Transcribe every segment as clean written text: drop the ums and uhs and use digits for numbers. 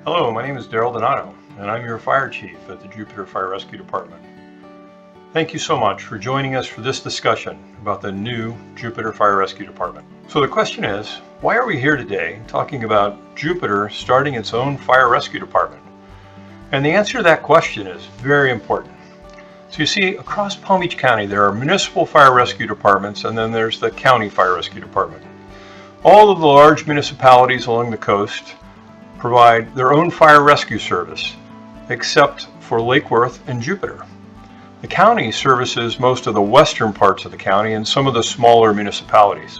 Hello, my name is Daryl Donato, and I'm your fire chief at the Jupiter Fire Rescue Department. Thank you so much for joining us for this discussion about the new Jupiter Fire Rescue Department. So the question is, why are we here today talking about Jupiter starting its own fire rescue department? And the answer to that question is very important. So you see, across Palm Beach County, there are municipal fire rescue departments, and then there's the county fire rescue department. All of the large municipalities along the coast provide their own fire rescue service, except for Lake Worth and Jupiter. The county services most of the western parts of the county and some of the smaller municipalities.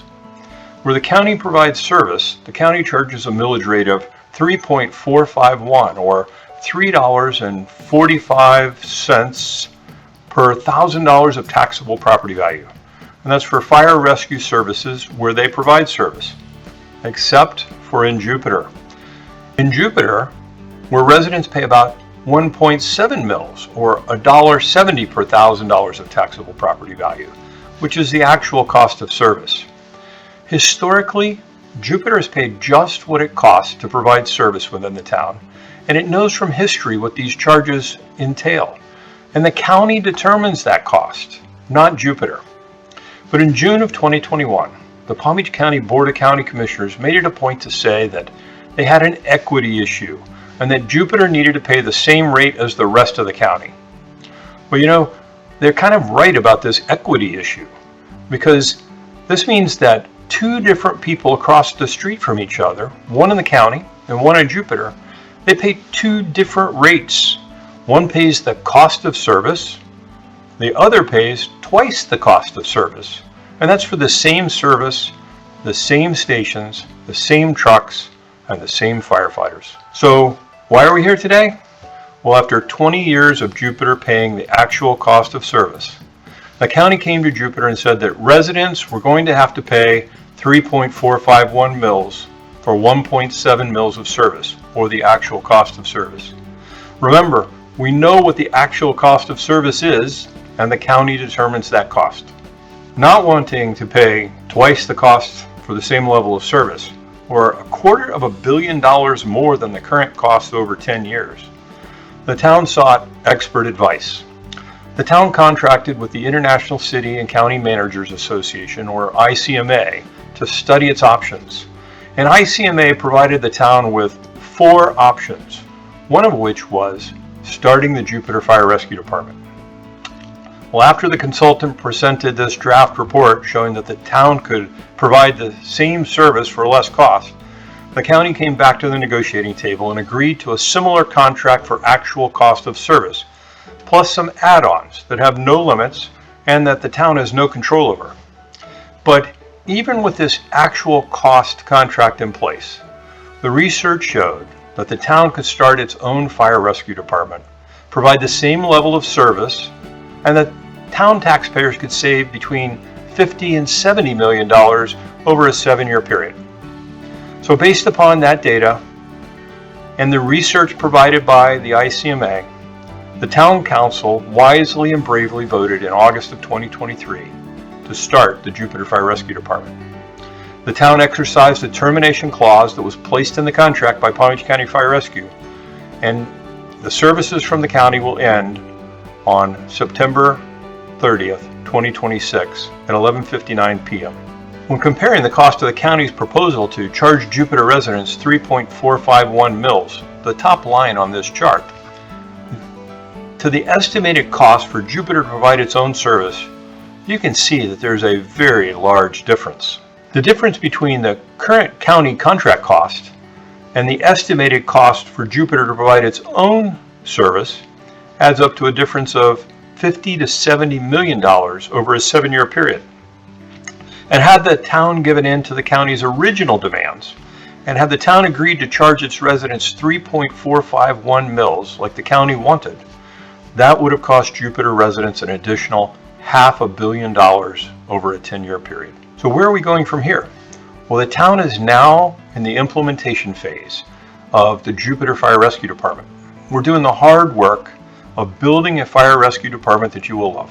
Where the county provides service, the county charges a millage rate of 3.451 or $3.45 per $1,000 of taxable property value. And that's for fire rescue services where they provide service, except for in Jupiter. In Jupiter, where residents pay about 1.7 mils or $1.70 per $1,000 of taxable property value, which is the actual cost of service. Historically, Jupiter has paid just what it costs to provide service within the town, and it knows from history what these charges entail. And the county determines that cost, not Jupiter. But in June of 2021, the Palm Beach County Board of County Commissioners made it a point to say that they had an equity issue and that Jupiter needed to pay the same rate as the rest of the county. Well, they're kind of right about this equity issue, because this means that two different people across the street from each other, one in the county and one in Jupiter, they pay two different rates. One pays the cost of service, the other pays twice the cost of service. And that's for the same service, the same stations, the same trucks, and the same firefighters. So why are we here today? Well, after 20 years of Jupiter paying the actual cost of service, the county came to Jupiter and said that residents were going to have to pay 3.451 mils for 1.7 mils of service, or the actual cost of service. Remember, we know what the actual cost of service is, and the county determines that cost. Not wanting to pay twice the cost for the same level of service, or $250 million more than the current cost over 10 years, the town sought expert advice. The town contracted with the International City and County Managers Association, or ICMA, to study its options. And ICMA provided the town with 4 options, one of which was starting the Jupiter Fire Rescue Department. Well, after the consultant presented this draft report showing that the town could provide the same service for less cost, the county came back to the negotiating table and agreed to a similar contract for actual cost of service, plus some add-ons that have no limits and that the town has no control over. But even with this actual cost contract in place, the research showed that the town could start its own fire rescue department, provide the same level of service, and that town taxpayers could save between $50 and $70 million over a 7-year period. So based upon that data and the research provided by the ICMA, the town council wisely and bravely voted in August of 2023 to start the Jupiter Fire Rescue Department. The town exercised a termination clause that was placed in the contract by Palm Beach County Fire Rescue, and the services from the county will end on September 30th, 2026 at 11:59 p.m. When comparing the cost of the county's proposal to charge Jupiter residents 3.451 mils, the top line on this chart, to the estimated cost for Jupiter to provide its own service, you can see that there's a very large difference. The difference between the current county contract cost and the estimated cost for Jupiter to provide its own service adds up to a difference of $50 to $70 million over a 7-year period. And had the town given in to the county's original demands, and had the town agreed to charge its residents 3.451 mils like the county wanted, that would have cost Jupiter residents an additional $500 million over a 10-year period. So where are we going from here? Well, the town is now in the implementation phase of the Jupiter Fire Rescue Department. We're doing the hard work of building a fire rescue department that you will love.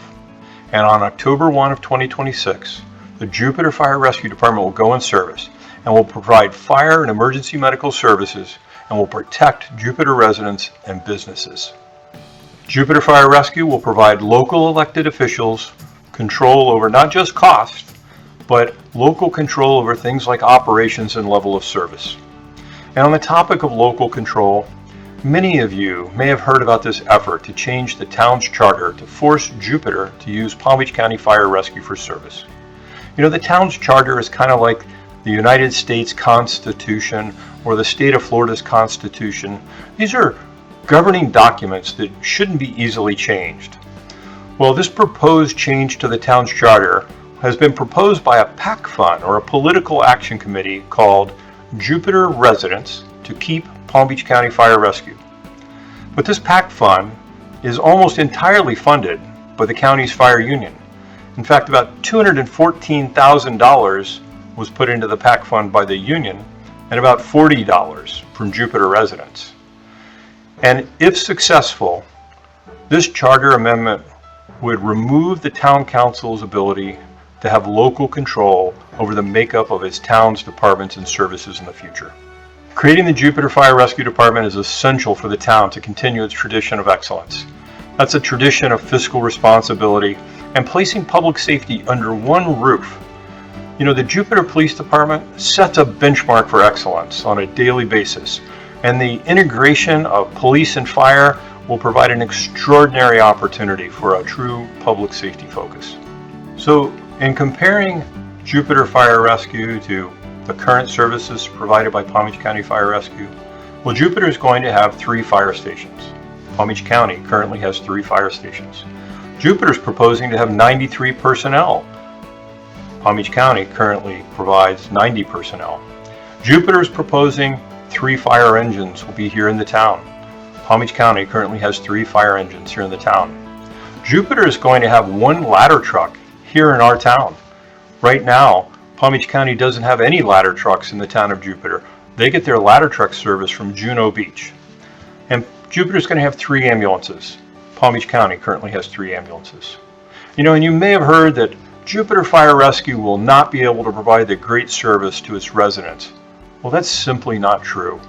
And on October 1 of 2026, the Jupiter Fire Rescue Department will go in service and will provide fire and emergency medical services and will protect Jupiter residents and businesses. Jupiter Fire Rescue will provide local elected officials control over not just cost, but local control over things like operations and level of service. And on the topic of local control, many of you may have heard about this effort to change the town's charter to force Jupiter to use Palm Beach County Fire Rescue for service. You know, the town's charter is kind of like the United States Constitution or the state of Florida's Constitution. These are governing documents that shouldn't be easily changed. Well, this proposed change to the town's charter has been proposed by a PAC fund, or a political action committee, called Jupiter Residents to Keep Palm Beach County Fire Rescue. But this PAC fund is almost entirely funded by the county's fire union. In fact, about $214,000 was put into the PAC fund by the union and about $40 from Jupiter residents. And if successful, this charter amendment would remove the town council's ability to have local control over the makeup of its town's departments and services in the future. Creating the Jupiter Fire Rescue Department is essential for the town to continue its tradition of excellence. That's a tradition of fiscal responsibility and placing public safety under one roof. You know, the Jupiter Police Department sets a benchmark for excellence on a daily basis, and the integration of police and fire will provide an extraordinary opportunity for a true public safety focus. So, in comparing Jupiter Fire Rescue to the current services provided by Palm Beach County Fire Rescue, well, Jupiter is going to have 3 fire stations. Palm Beach County currently has 3 fire stations. Jupiter is proposing to have 93 personnel. Palm Beach County currently provides 90 personnel. Jupiter is proposing 3 fire engines will be here in the town. Palm Beach County currently has 3 fire engines here in the town. Jupiter is going to have 1 ladder truck here in our town. Right now, Palm Beach County doesn't have any ladder trucks in the town of Jupiter. They get their ladder truck service from Juneau Beach. And Jupiter is going to have 3 ambulances. Palm Beach County currently has 3 ambulances. You know, and you may have heard that Jupiter Fire Rescue will not be able to provide the great service to its residents. Well, that's simply not true.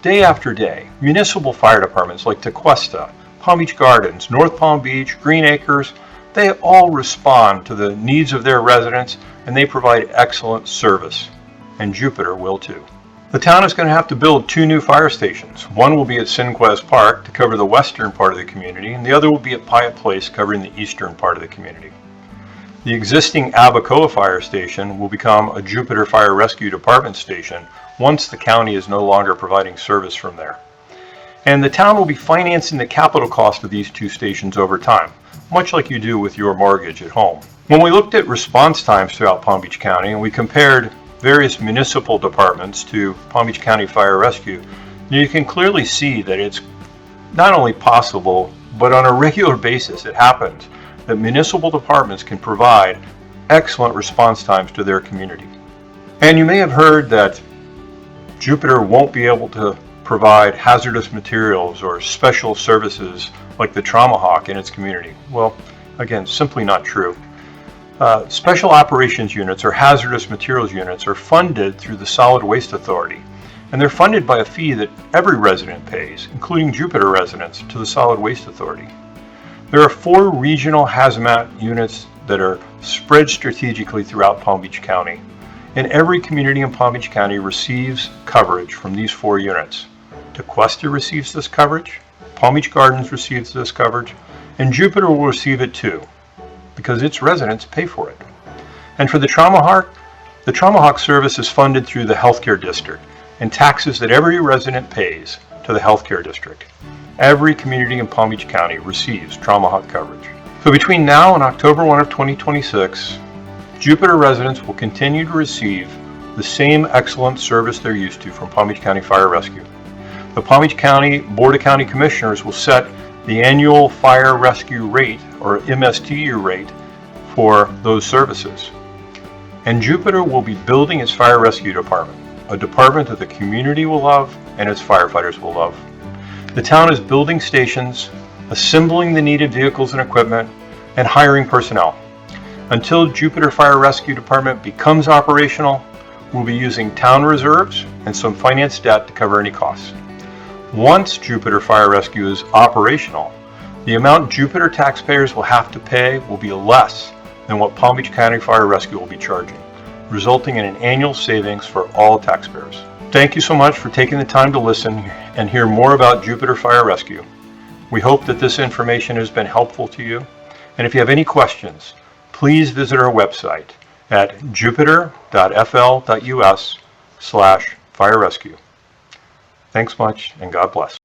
Day after day, municipal fire departments like Tequesta, Palm Beach Gardens, North Palm Beach, Green Acres, they all respond to the needs of their residents, and they provide excellent service. And Jupiter will too. The town is going to have to build 2 new fire stations. One will be at Cinquez Park to cover the western part of the community, and the other will be at Pyatt Place covering the eastern part of the community. The existing Abacoa Fire Station will become a Jupiter Fire Rescue Department station once the county is no longer providing service from there. And the town will be financing the capital cost of these 2 stations over time, much like you do with your mortgage at home. When we looked at response times throughout Palm Beach County and we compared various municipal departments to Palm Beach County Fire Rescue, you can clearly see that it's not only possible, but on a regular basis it happens that municipal departments can provide excellent response times to their community. And you may have heard that Jupiter won't be able to provide hazardous materials or special services like the Trauma Hawk in its community. Well, again, simply not true. Special operations units or hazardous materials units are funded through the Solid Waste Authority, and they're funded by a fee that every resident pays, including Jupiter residents, to the Solid Waste Authority. There are 4 regional hazmat units that are spread strategically throughout Palm Beach County, and every community in Palm Beach County receives coverage from these 4 units. Tequesta receives this coverage, Palm Beach Gardens receives this coverage, and Jupiter will receive it too, because its residents pay for it. And for the Trauma Hawk service is funded through the healthcare district and taxes that every resident pays to the healthcare district. Every community in Palm Beach County receives Trauma Hawk coverage. So between now and October 1 of 2026, Jupiter residents will continue to receive the same excellent service they're used to from Palm Beach County Fire Rescue. The Palm Beach County Board of County Commissioners will set the annual fire rescue rate, or MSTU rate, for those services. And Jupiter will be building its fire rescue department, a department that the community will love and its firefighters will love. The town is building stations, assembling the needed vehicles and equipment, and hiring personnel. Until Jupiter Fire Rescue Department becomes operational, we'll be using town reserves and some finance debt to cover any costs. Once Jupiter Fire Rescue is operational, the amount Jupiter taxpayers will have to pay will be less than what Palm Beach County Fire Rescue will be charging, resulting in an annual savings for all taxpayers. Thank you so much for taking the time to listen and hear more about Jupiter Fire Rescue. We hope that this information has been helpful to you. And if you have any questions, please visit our website at jupiter.fl.us/fire rescue. Thanks much, and God bless.